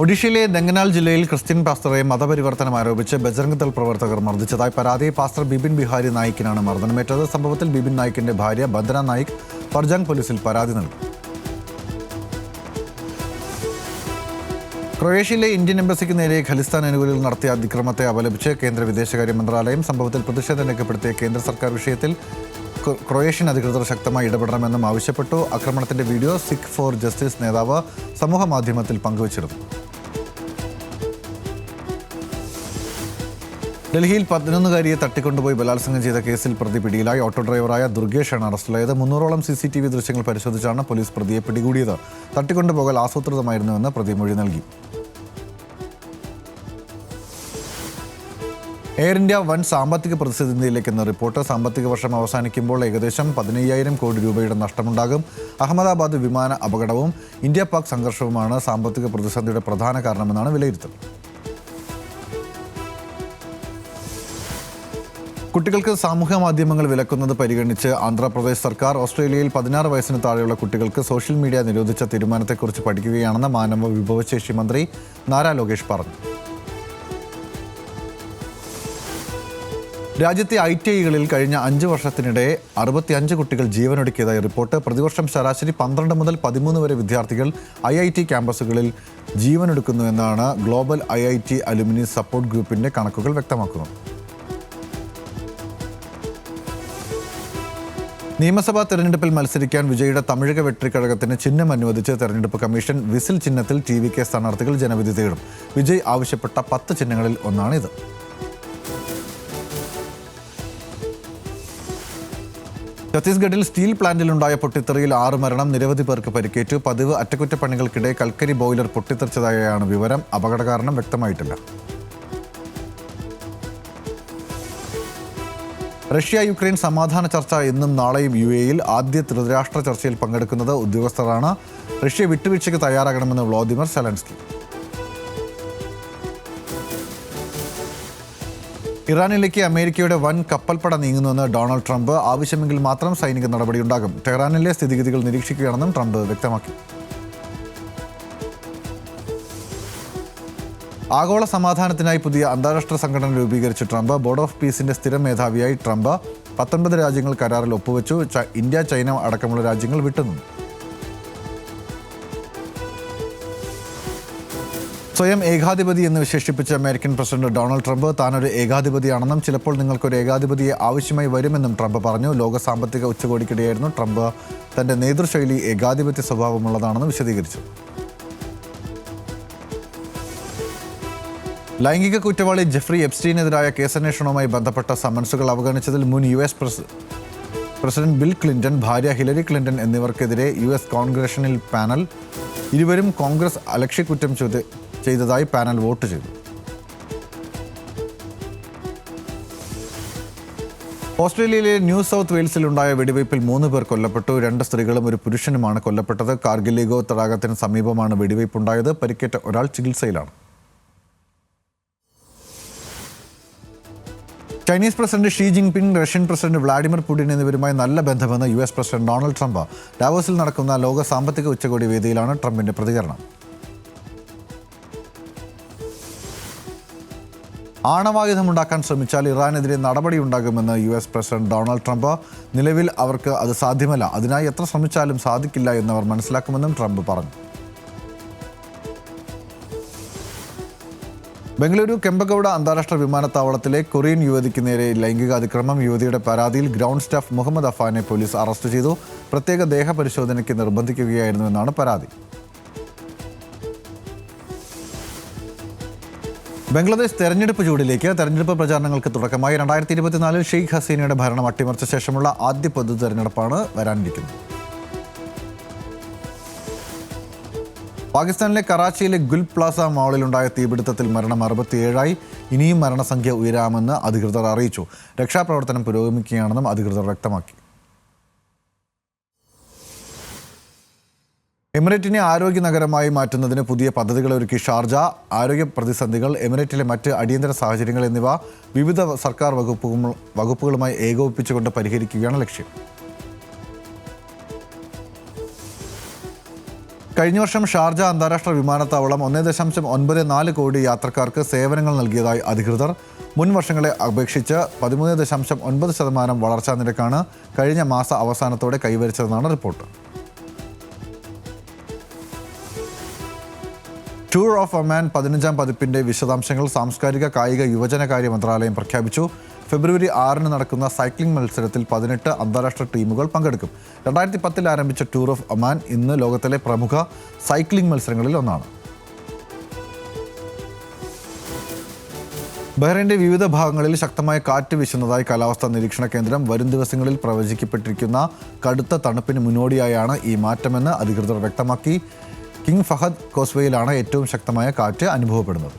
ഒഡീഷയിലെ ദെങ്കനാൽ ജില്ലയിൽ ക്രിസ്ത്യൻ പാസ്റ്ററെ മതപരിവർത്തനം ആരോപിച്ച് ബജറംഗ് ദൾ പ്രവർത്തകർ മർദ്ദിച്ചതായി പരാതി. പാസ്റ്റർ ബിപിൻ ബിഹാരി നായിക്കിനാണ് മർദ്ദനമേറ്റത്. സംഭവത്തിൽ ബിപിൻ നായിക്കിന്റെ ഭാര്യ ബന്ദ്ര നായിക് പർജാങ് പോലീസിൽ പരാതി നൽകി. ക്രൊയേഷ്യയിലെ ഇന്ത്യൻ എംബസിക്ക് നേരെ ഖലിസ്ഥാൻ അനുകൂലികൾ നടത്തിയ അതിക്രമത്തെ അപലപിച്ച് കേന്ദ്ര വിദേശകാര്യ മന്ത്രാലയം. സംഭവത്തിൽ പ്രതിഷേധം രേഖപ്പെടുത്തിയ കേന്ദ്ര സർക്കാർ വിഷയത്തിൽ ക്രൊയേഷ്യൻ അധികൃതർ ശക്തമായി ഇടപെടണമെന്നും ആവശ്യപ്പെട്ടു. ആക്രമണത്തിന്റെ വീഡിയോ സിഖ് ഫോർ ജസ്റ്റിസ് നേതാവ് സമൂഹ മാധ്യമത്തിൽ പങ്കുവച്ചിരുന്നു. ഡൽഹിയിൽ 11-കാരിയെ തട്ടിക്കൊണ്ടുപോയി ബലാത്സംഗം ചെയ്ത കേസിൽ പ്രതി പിടിയിലായി. ഓട്ടോ ഡ്രൈവറായ ദുർഗേഷാണ് അറസ്റ്റിലായത്. 300ഓളം CCTV ദൃശ്യങ്ങൾ പരിശോധിച്ചാണ് പോലീസ് പ്രതിയെ പിടികൂടിയത്. തട്ടിക്കൊണ്ടുപോകൽ ആസൂത്രിതമായിരുന്നുവെന്ന് പ്രതി മൊഴി നൽകി. എയർ ഇന്ത്യ വൻ സാമ്പത്തിക പ്രതിസന്ധിയിലേക്കെന്ന റിപ്പോർട്ട്. സാമ്പത്തിക വർഷം അവസാനിക്കുമ്പോൾ ഏകദേശം 15,000 കോടി രൂപയുടെ നഷ്ടമുണ്ടാകും. അഹമ്മദാബാദ് വിമാന അപകടവും ഇന്ത്യ പാക് സംഘർഷവുമാണ് സാമ്പത്തിക പ്രതിസന്ധിയുടെ പ്രധാന കാരണമെന്നാണ് വിലയിരുത്തൽ. കുട്ടികൾക്ക് സാമൂഹ്യ മാധ്യമങ്ങൾ വിലക്കുന്നത് പരിഗണിച്ച് ആന്ധ്രാപ്രദേശ് സർക്കാർ ഓസ്ട്രേലിയയിൽ 16 വയസ്സിന് താഴെയുള്ള കുട്ടികൾക്ക് സോഷ്യൽ മീഡിയ നിരോധിച്ച തീരുമാനത്തെക്കുറിച്ച് പഠിക്കുകയാണെന്ന് മാനവ വിഭവശേഷി മന്ത്രി നാരാ ലോകേഷ് പറഞ്ഞു. രാജ്യത്തെ ITIകളിൽ കഴിഞ്ഞ 5 വർഷത്തിനിടെ 65 കുട്ടികൾ ജീവനൊടുക്കിയതായി റിപ്പോർട്ട്. പ്രതിവർഷം ശരാശരി 12 മുതൽ 13 വരെ വിദ്യാർത്ഥികൾ IIT ക്യാമ്പസുകളിൽ ജീവനൊടുക്കുന്നുവെന്നാണ് ഗ്ലോബൽ IIT അലുമിനി സപ്പോർട്ട് ഗ്രൂപ്പിന്റെ കണക്കുകൾ വ്യക്തമാക്കുന്നത്. നിയമസഭാ തെരഞ്ഞെടുപ്പിൽ മത്സരിക്കാൻ വിജയുടെ തമിഴക വെട്രിക്കഴകത്തിന് ചിഹ്നം അനുവദിച്ച് തെരഞ്ഞെടുപ്പ് കമ്മീഷൻ. വിസിൽ ചിഹ്നത്തിൽ TVK സ്ഥാനാർത്ഥികൾ ജനവിധി തേടും. വിജയ് ആവശ്യപ്പെട്ട 10 ചിഹ്നങ്ങളിൽ ഒന്നാണിത്. ഛത്തീസ്ഗഡിൽ സ്റ്റീൽ പ്ലാന്റിലുണ്ടായ പൊട്ടിത്തെറിയിൽ 6 മരണം, നിരവധി പേർക്ക് പരിക്കേറ്റു. പതിവ് അറ്റകുറ്റപ്പണികൾക്കിടെ കൽക്കരി ബോയിലർ പൊട്ടിത്തെറിച്ചതായാണ് വിവരം. അപകട കാരണം വ്യക്തമായിട്ടില്ല. റഷ്യ യുക്രൈൻ സമാധാന ചർച്ച ഇന്നും നാളെയും UAEയിൽ. ആദ്യ ത്രിരാഷ്ട്ര ചർച്ചയിൽ പങ്കെടുക്കുന്നത് ഉദ്യോഗസ്ഥരാണ്. റഷ്യ വിട്ടുവീഴ്ചയ്ക്ക് തയ്യാറാകണമെന്ന് വ്ളാദിമിർ സെലൻസ്കി. ഇറാനിലേക്ക് അമേരിക്കയുടെ വൻ കപ്പൽപ്പട നീങ്ങുന്നുവെന്ന് ഡൊണാൾഡ് ട്രംപ്. ആവശ്യമെങ്കിൽ മാത്രം സൈനിക നടപടിയുണ്ടാകും. ടെഹ്റാനിലെ സ്ഥിതിഗതികൾ നിരീക്ഷിക്കുകയാണെന്നും ട്രംപ് വ്യക്തമാക്കി. ആഗോള സമാധാനത്തിനായി പുതിയ അന്താരാഷ്ട്ര സംഘടന രൂപീകരിച്ച ട്രംപ്. ബോർഡ് ഓഫ് പീസിന്റെ സ്ഥിരം മേധാവിയായി ട്രംപ്. 19 രാജ്യങ്ങൾ കരാറിൽ ഒപ്പുവെച്ചു. ഇന്ത്യ, ചൈന അടക്കമുള്ള രാജ്യങ്ങൾ വിട്ടുനിന്നു. സ്വയം ഏകാധിപതി എന്ന് വിശേഷിപ്പിച്ച അമേരിക്കൻ പ്രസിഡന്റ് ഡൊണാൾഡ് ട്രംപ് താനൊരു ഏകാധിപതിയാണെന്നും ചിലപ്പോൾ നിങ്ങൾക്കൊരു ഏകാധിപതിയെ ആവശ്യമായി വരുമെന്നും ട്രംപ് പറഞ്ഞു. ലോക സാമ്പത്തിക ഉച്ചകോടിക്കിടെയായിരുന്നു ട്രംപ് തന്റെ നേതൃശൈലി ഏകാധിപത്യ സ്വഭാവമുള്ളതാണെന്ന് വിശദീകരിച്ചു. ലൈംഗിക കുറ്റവാളി ജെഫ്രി എപ്സ്റ്റീനെതിരായ കേസന്വേഷണവുമായി ബന്ധപ്പെട്ട സമൻസുകൾ അവഗണിച്ചതിൽ മുൻ US പ്രസിഡന്റ് ബിൽ ക്ലിന്റൺ, ഭാര്യ ഹിലരി ക്ലിന്റൺ എന്നിവർക്കെതിരെ US കോൺഗ്രഷണൽ പാനൽ. ഇരുവരും കോൺഗ്രസ് അലക്ഷ്യക്കുറ്റം ചെയ്തതായി പാനൽ വോട്ട് ചെയ്തു. ഓസ്ട്രേലിയയിലെ ന്യൂ സൗത്ത് വെയിൽസിലുണ്ടായ വെടിവയ്പിൽ 3 പേർ കൊല്ലപ്പെട്ടു. 2 സ്ത്രീകളും ഒരു പുരുഷനുമാണ് കൊല്ലപ്പെട്ടത്. കാർഗിലിഗോ തടാകത്തിന് സമീപമാണ് വെടിവയ്പുണ്ടായത്. പരിക്കേറ്റ ഒരാൾ ചികിത്സയിലാണ്. Chinese president Xi Jinping, Russian president Vladimir Putin എന്നിവരുമായി നല്ല ബന്ധമെന്ന് US പ്രസിഡന്റ് ഡൊണാൾഡ് ട്രംപ്. ഡാവോസിൽ നടക്കുന്ന ലോക സാമ്പത്തിക ഉച്ചകോടി വേദിയിലാണ് ട്രംപിന്റെ പ്രതികരണം. ആണവായുധമുണ്ടാക്കാൻ ശ്രമിച്ചാൽ ഇറാനെതിരെ നടപടിയുണ്ടാകുമെന്ന് US പ്രസിഡന്റ് ഡൊണാൾഡ് ട്രംപ്. നിലവിൽ അവർക്ക് അത് സാധ്യമല്ല. അതിനായി എത്ര ശ്രമിച്ചാലും സാധിക്കില്ല എന്നവർ മനസ്സിലാക്കുമെന്നും ട്രംപ് പറഞ്ഞു. ബംഗളൂരു കെമ്പഗൌഡ അന്താരാഷ്ട്ര വിമാനത്താവളത്തിലെ കൊറിയൻ യുവതിക്ക് നേരെ ലൈംഗിക അതിക്രമം. യുവതിയുടെ പരാതിയിൽ ഗ്രൗണ്ട് സ്റ്റാഫ് മുഹമ്മദ് അഫാനെ പോലീസ് അറസ്റ്റ് ചെയ്തു. പ്രത്യേക ദേഹപരിശോധനയ്ക്ക് നിർബന്ധിക്കുകയായിരുന്നുവെന്നാണ് പരാതി. ബംഗ്ലാദേശ് തെരഞ്ഞെടുപ്പ് ചൂടിലേക്ക്. തെരഞ്ഞെടുപ്പ് പ്രചാരണങ്ങൾക്ക് തുടക്കമായി. 2024 ഷെയ്ഖ് ഹസീനയുടെ ഭരണം അട്ടിമറിച്ച ശേഷമുള്ള ആദ്യ പൊതു തെരഞ്ഞെടുപ്പാണ് വരാനിരിക്കുന്നത്. പാകിസ്ഥാനിലെ കറാച്ചിയിലെ ഗുൽ പ്ലാസ മാളിലുണ്ടായ തീപിടുത്തത്തിൽ മരണം 67ആയി. ഇനിയും മരണസംഖ്യ ഉയരാമെന്ന് അധികൃതർ അറിയിച്ചു. രക്ഷാപ്രവർത്തനം പുരോഗമിക്കുകയാണെന്നും അധികൃതർ വ്യക്തമാക്കി. എമിറേറ്റിനെ ആരോഗ്യ നഗരമായി മാറ്റുന്നതിന് പുതിയ പദ്ധതികളൊരുക്കി ഷാർജ. ആരോഗ്യ പ്രതിസന്ധികൾ, എമിറേറ്റിലെ മറ്റ് അടിയന്തര സാഹചര്യങ്ങൾ എന്നിവ വിവിധ സർക്കാർ വകുപ്പുകളുമായി ഏകോപിപ്പിച്ചുകൊണ്ട് പരിഹരിക്കുകയാണ് ലക്ഷ്യം. കഴിഞ്ഞ വർഷം ഷാർജ അന്താരാഷ്ട്ര വിമാനത്താവളം 1.94 കോടി യാത്രക്കാർക്ക് സേവനങ്ങൾ നൽകിയതായി അധികൃതർ. മുൻ വർഷങ്ങളെ അപേക്ഷിച്ച് 13.9% വളർച്ചാ നിരക്കാണ് കഴിഞ്ഞ മാസ അവസാനത്തോടെ കൈവരിച്ചതെന്നാണ് റിപ്പോർട്ട്. ടൂർ ഓഫ് ഒമാൻ 15ാം പതിപ്പിന്റെ വിശദാംശങ്ങൾ സാംസ്കാരിക കായിക യുവജനകാര്യ മന്ത്രാലയം പ്രഖ്യാപിച്ചു. ഫെബ്രുവരി 6 നടക്കുന്ന സൈക്ലിംഗ് മത്സരത്തിൽ 18 അന്താരാഷ്ട്ര ടീമുകൾ പങ്കെടുക്കും. 2010 ആരംഭിച്ച ടൂർ ഓഫ് ഒമാൻ ഇന്ന് ലോകത്തിലെ പ്രമുഖ സൈക്ലിംഗ് മത്സരങ്ങളിൽ ഒന്നാണ്. ബഹ്റൈൻ്റെ വിവിധ ഭാഗങ്ങളിൽ ശക്തമായ കാറ്റ് വീശുന്നതായി കാലാവസ്ഥാ നിരീക്ഷണ കേന്ദ്രം. വരും ദിവസങ്ങളിൽ പ്രവചിക്കപ്പെട്ടിരിക്കുന്ന കടുത്ത തണുപ്പിന് മുന്നോടിയായാണ് ഈ മാറ്റമെന്ന് അധികൃതർ വ്യക്തമാക്കി. കിങ് ഫഹദ് കോസ്വേയിലാണ് ഏറ്റവും ശക്തമായ കാറ്റ് അനുഭവപ്പെടുന്നത്.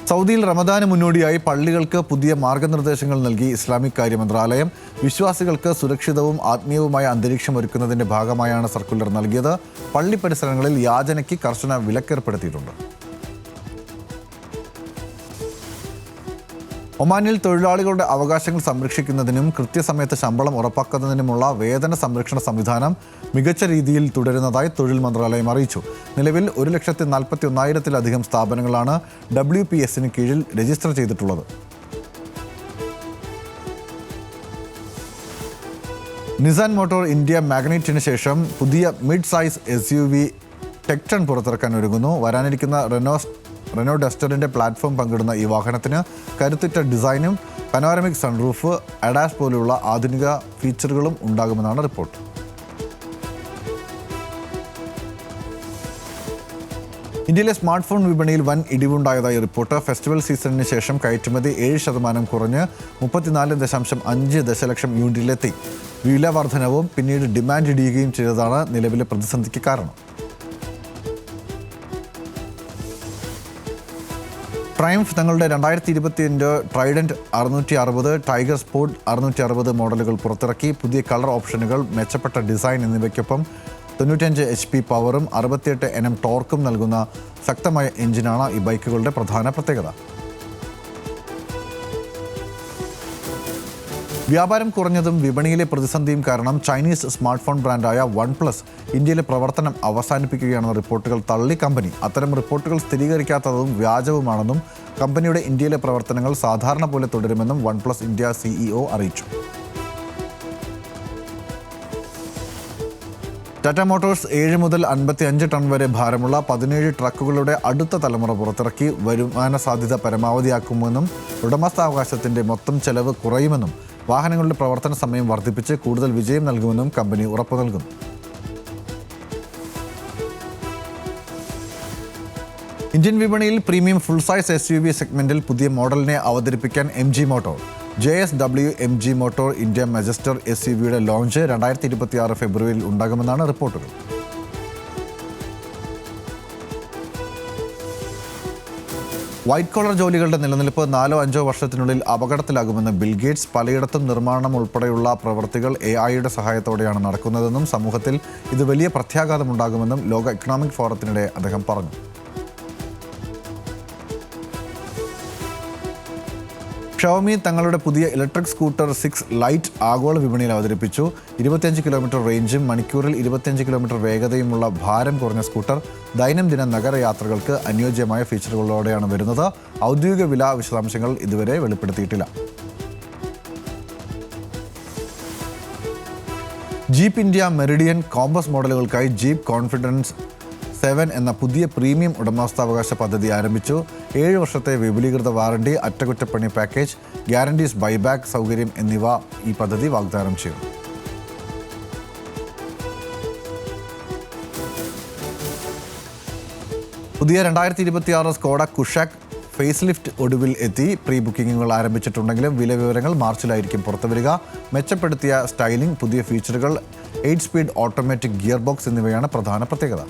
സൗദിയിൽ റമദാന് മുന്നോടിയായി പള്ളികൾക്ക് പുതിയ മാർഗനിർദ്ദേശങ്ങൾ നൽകി ഇസ്ലാമിക് കാര്യ മന്ത്രാലയം. വിശ്വാസികൾക്ക് സുരക്ഷിതവും ആത്മീയവുമായ അന്തരീക്ഷം ഒരുക്കുന്നതിൻ്റെ ഭാഗമായാണ് സർക്കുലർ നൽകിയത്. പള്ളി പരിസരങ്ങളിൽ യാചനയ്ക്ക് കർശന വിലക്കേർപ്പെടുത്തിയിട്ടുണ്ട്. ഒമാനിൽ തൊഴിലാളികളുടെ അവകാശങ്ങൾ സംരക്ഷിക്കുന്നതിനും കൃത്യസമയത്ത് ശമ്പളം ഉറപ്പാക്കുന്നതിനുമുള്ള വേതന സംരക്ഷണ സംവിധാനം മികച്ച രീതിയിൽ തുടരുന്നതായി തൊഴിൽ മന്ത്രാലയം അറിയിച്ചു. നിലവിൽ 1,41,000-ത്തിലധികം സ്ഥാപനങ്ങളാണ് WPS-ന് കീഴിൽ രജിസ്റ്റർ ചെയ്തിട്ടുള്ളത്. നിസാൻ മോട്ടോർ ഇന്ത്യ മാഗ്നൈറ്റിന് ശേഷം പുതിയ മിഡ് സൈസ് SUV ടെക്ടൺ പുറത്തിറക്കാൻ ഒരുങ്ങുന്നു. വരാനിരിക്കുന്ന റെനോ ഡസ്റ്ററിൻ്റെ പ്ലാറ്റ്ഫോം പങ്കിടുന്ന ഈ വാഹനത്തിന് കരുത്തുറ്റ ഡിസൈനും പനോരമിക് സൺറൂഫ്, അഡാസ് പോലുള്ള ആധുനിക ഫീച്ചറുകളും ഉണ്ടാകുമെന്നാണ് റിപ്പോർട്ട്. ഇന്ത്യയിലെ സ്മാർട്ട് ഫോൺ വിപണിയിൽ വൻ ഇടിവുണ്ടായതായി റിപ്പോർട്ട്. ഫെസ്റ്റിവൽ സീസണിന് ശേഷം കയറ്റുമതി 7% കുറഞ്ഞ് 34.5 ദശലക്ഷം യൂണിറ്റിലെത്തി. വില വർധനവും പിന്നീട് ഡിമാൻഡ് ഇടിയുകയും ചെയ്തതാണ് നിലവിലെ പ്രതിസന്ധിക്ക് കാരണം. ട്രയംഫ് തങ്ങളുടെ 2025 ട്രൈഡൻറ്റ് 660, ടൈഗർ സ്പോർട്ട് 660 മോഡലുകൾ പുറത്തിറക്കി. പുതിയ കളർ ഓപ്ഷനുകൾ, മെച്ചപ്പെട്ട ഡിസൈൻ എന്നിവയ്ക്കൊപ്പം 95 HP പവറും 68 Nm ടോർക്കും നൽകുന്ന ശക്തമായ എഞ്ചിനാണ് ഈ ബൈക്കുകളുടെ പ്രധാന പ്രത്യേകത. വ്യാപാരം കുറഞ്ഞതും വിപണിയിലെ പ്രതിസന്ധിയും കാരണം ചൈനീസ് സ്മാർട്ട് ഫോൺ ബ്രാൻഡായ OnePlus ഇന്ത്യയിലെ പ്രവർത്തനം അവസാനിപ്പിക്കുകയാണെന്ന റിപ്പോർട്ടുകൾ തള്ളി കമ്പനി. അത്തരം റിപ്പോർട്ടുകൾ സ്ഥിരീകരിക്കാത്തതും വ്യാജവുമാണെന്നും കമ്പനിയുടെ ഇന്ത്യയിലെ പ്രവർത്തനങ്ങൾ സാധാരണ പോലെ തുടരുമെന്നും OnePlus ഇന്ത്യ CEO അറിയിച്ചു. ടാറ്റ മോട്ടോഴ്സ് 7 മുതൽ 55 ടൺ വരെ ഭാരമുള്ള 17 ട്രക്കുകളുടെ അടുത്ത തലമുറ പുറത്തിറക്കി. വരുമാന സാധ്യത പരമാവധിയാക്കുമെന്നും ഉടമസ്ഥാവകാശത്തിൻ്റെ മൊത്തം ചെലവ് കുറയുമെന്നും വാഹനങ്ങളുടെ പ്രവർത്തന സമയം വർദ്ധിപ്പിച്ച് കൂടുതൽ വിജയം നൽകുമെന്നും കമ്പനി ഉറപ്പു നൽകുന്നു. ഇന്ത്യൻ വിപണിയിൽ പ്രീമിയം ഫുൾ സൈസ് SUV സെഗ്മെന്റിൽ പുതിയ മോഡലിനെ അവതരിപ്പിക്കാൻ MG motor. JSW MG motor India Majestor SUVയുടെ ലോഞ്ച് 2026 ഫെബ്രുവരിയിൽ ഉണ്ടാകുമെന്നാണ് റിപ്പോർട്ടുകൾ. വൈറ്റ് കോളർ ജോലികളുടെ നിലനിൽപ്പ് 4-5 വർഷത്തിനുള്ളിൽ അപകടത്തിലാകുമെന്ന് ബിൽഗേറ്റ്സ്. പലയിടത്തും നിർമ്മാണം ഉൾപ്പെടെയുള്ള പ്രവൃത്തികൾ AI-യുടെ സഹായത്തോടെയാണ് നടക്കുന്നതെന്നും സമൂഹത്തിൽ ഇത് വലിയ പ്രത്യാഘാതമുണ്ടാകുമെന്നും ലോക എക്കണോമിക് ഫോറത്തിനിടെ അദ്ദേഹം പറഞ്ഞു. ഷവോമി തങ്ങളുടെ പുതിയ ഇലക്ട്രിക് സ്കൂട്ടർ 6 ലൈറ്റ് ആഗോള വിപണിയിൽ അവതരിപ്പിച്ചു. 25 കിലോമീറ്റർ റേഞ്ചും മണിക്കൂറിൽ 25 കിലോമീറ്റർ വേഗതയുമുള്ള ഭാരം കുറഞ്ഞ സ്കൂട്ടർ ദൈനംദിന നഗരയാത്രകൾക്ക് അനുയോജ്യമായ ഫീച്ചറുകളോടെയാണ് വരുന്നത്. ഔദ്യോഗിക വില വിശദാംശങ്ങൾ ഇതുവരെ വെളിപ്പെടുത്തിയിട്ടില്ല. ജീപ്പ് ഇന്ത്യ മെറിഡിയൻ കോമ്പസ് മോഡലുകൾക്കായി ജീപ്പ് കോൺഫിഡൻസ് 7 എന്ന പുതിയ പ്രീമിയം ഉടമസ്ഥാവകാശ പദ്ധതി ആരംഭിച്ചു. 7 വർഷത്തെ വിപുലീകൃത വാറണ്ടി, അറ്റകുറ്റപ്പണി പാക്കേജ്, ഗ്യാരണ്ടീസ് ബൈബാക്ക് സൗകര്യം എന്നിവ ഈ പദ്ധതി വാഗ്ദാനം ചെയ്യും. പുതിയ 2026 സ്കോഡ കുഷാക് ഫേസ് ലിഫ്റ്റ് ഒടുവിൽ എത്തി. പ്രീ ബുക്കിങ്ങുകൾ ആരംഭിച്ചിട്ടുണ്ടെങ്കിലും വില വിവരങ്ങൾ മാർച്ചിലായിരിക്കും പുറത്തുവരിക. മെച്ചപ്പെടുത്തിയ സ്റ്റൈലിംഗ്, പുതിയ ഫീച്ചറുകൾ, 8 സ്പീഡ് ഓട്ടോമാറ്റിക് ഗിയർ ബോക്സ് എന്നിവയാണ് പ്രധാന പ്രത്യേകത.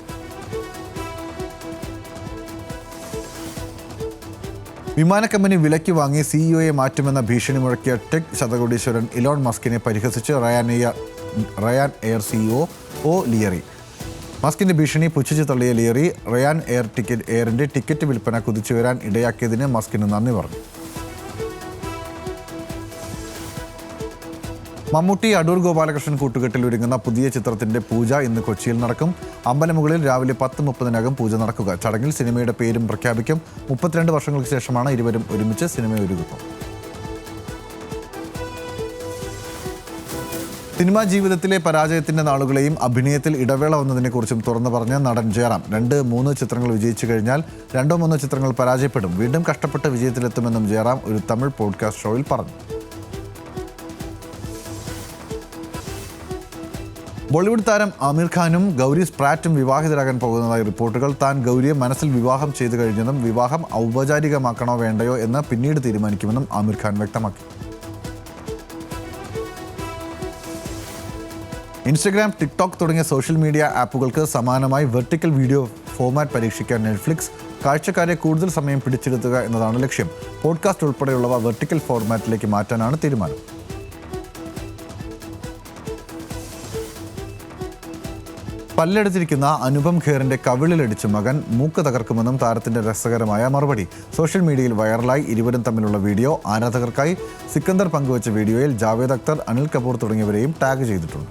വിമാന കമ്പനി വിലയ്ക്ക് വാങ്ങി CEOയെ മാറ്റുമെന്ന ഭീഷണി മുഴക്കിയ ടെക് ശതകോടീശ്വരൻ ഇലോൺ മസ്കിനെ പരിഹസിച്ച് റയാൻ എയർ CEO ലിയറി. മസ്കിൻ്റെ ഭീഷണി പുച്ഛിച്ച് തള്ളിയ ലിയറി റയാൻ എയറിൻ്റെ ടിക്കറ്റ് വിൽപ്പന കുതിച്ചുയരാൻ ഇടയാക്കിയതിന് മസ്കിന് നന്ദി പറഞ്ഞു. മമ്മൂട്ടി അടൂർ ഗോപാലകൃഷ്ണൻ കൂട്ടുകെട്ടിൽ ഒരുങ്ങുന്ന പുതിയ ചിത്രത്തിന്റെ പൂജ ഇന്ന് കൊച്ചിയിൽ നടക്കും. അമ്പലമുകളിൽ രാവിലെ 10:30 പൂജ നടക്കുക. ചടങ്ങിൽ സിനിമയുടെ പേരും പ്രഖ്യാപിക്കും. 32 വർഷങ്ങൾക്ക് ശേഷമാണ് ഇരുവരും ഒരുമിച്ച് സിനിമയൊരുങ്ങുന്നത്. സിനിമാ ജീവിതത്തിലെ പരാജയത്തിന്റെ നാളുകളെയും അഭിനയത്തിൽ ഇടവേള വന്നതിനെക്കുറിച്ചും തുറന്നു പറഞ്ഞ നടൻ ജയറാം 2-3 ചിത്രങ്ങൾ വിജയിച്ചു കഴിഞ്ഞാൽ 2-3 ചിത്രങ്ങൾ പരാജയപ്പെടും. വീണ്ടും കഷ്ടപ്പെട്ട് വിജയത്തിലെത്തുമെന്നും ജയറാം ഒരു തമിഴ് പോഡ്കാസ്റ്റ് ഷോയിൽ പറഞ്ഞു. ബോളിവുഡ് താരം ആമിർ ഖാനും ഗൗരി സ്പ്രാറ്റും വിവാഹിതരാകാൻ പോകുന്നതായി റിപ്പോർട്ടുകൾ. താൻ ഗൗരിയെ മനസ്സിൽ വിവാഹം ചെയ്തു കഴിഞ്ഞതും വിവാഹം ഔപചാരികമാക്കണോ വേണ്ടയോ എന്ന് പിന്നീട് തീരുമാനിക്കുമെന്നും ആമിർ ഖാൻ വ്യക്തമാക്കി. ഇൻസ്റ്റഗ്രാം, ടിക്ടോക്ക് തുടങ്ങിയ സോഷ്യൽ മീഡിയ ആപ്പുകൾക്ക് സമാനമായി വെർട്ടിക്കൽ വീഡിയോ ഫോർമാറ്റ് പരീക്ഷിക്കാൻ നെറ്റ്ഫ്ലിക്സ്. കാഴ്ചക്കാരെ കൂടുതൽ സമയം പിടിച്ചെടുത്തുക എന്നതാണ് ലക്ഷ്യം. പോഡ്കാസ്റ്റ് ഉൾപ്പെടെയുള്ളവ വെർട്ടിക്കൽ ഫോർമാറ്റിലേക്ക് മാറ്റാനാണ് തീരുമാനം. പല്ലെടുത്തിരിക്കുന്ന അനുപം ഖേറിന്റെ കവിളിലടിച്ച് മകൻ മൂക്ക് തകർക്കുമെന്നും താരത്തിന്റെ രസകരമായ മറുപടി സോഷ്യൽ മീഡിയയിൽ വൈറലായി. ഇരുവരും തമ്മിലുള്ള വീഡിയോ ആരാധകർക്കായി സിക്കന്ദർ പങ്കുവച്ച വീഡിയോയിൽ ജാവേദ് അക്തർ, അനിൽ കപൂർ തുടങ്ങിയവരെയും ടാഗ് ചെയ്തിട്ടുണ്ട്.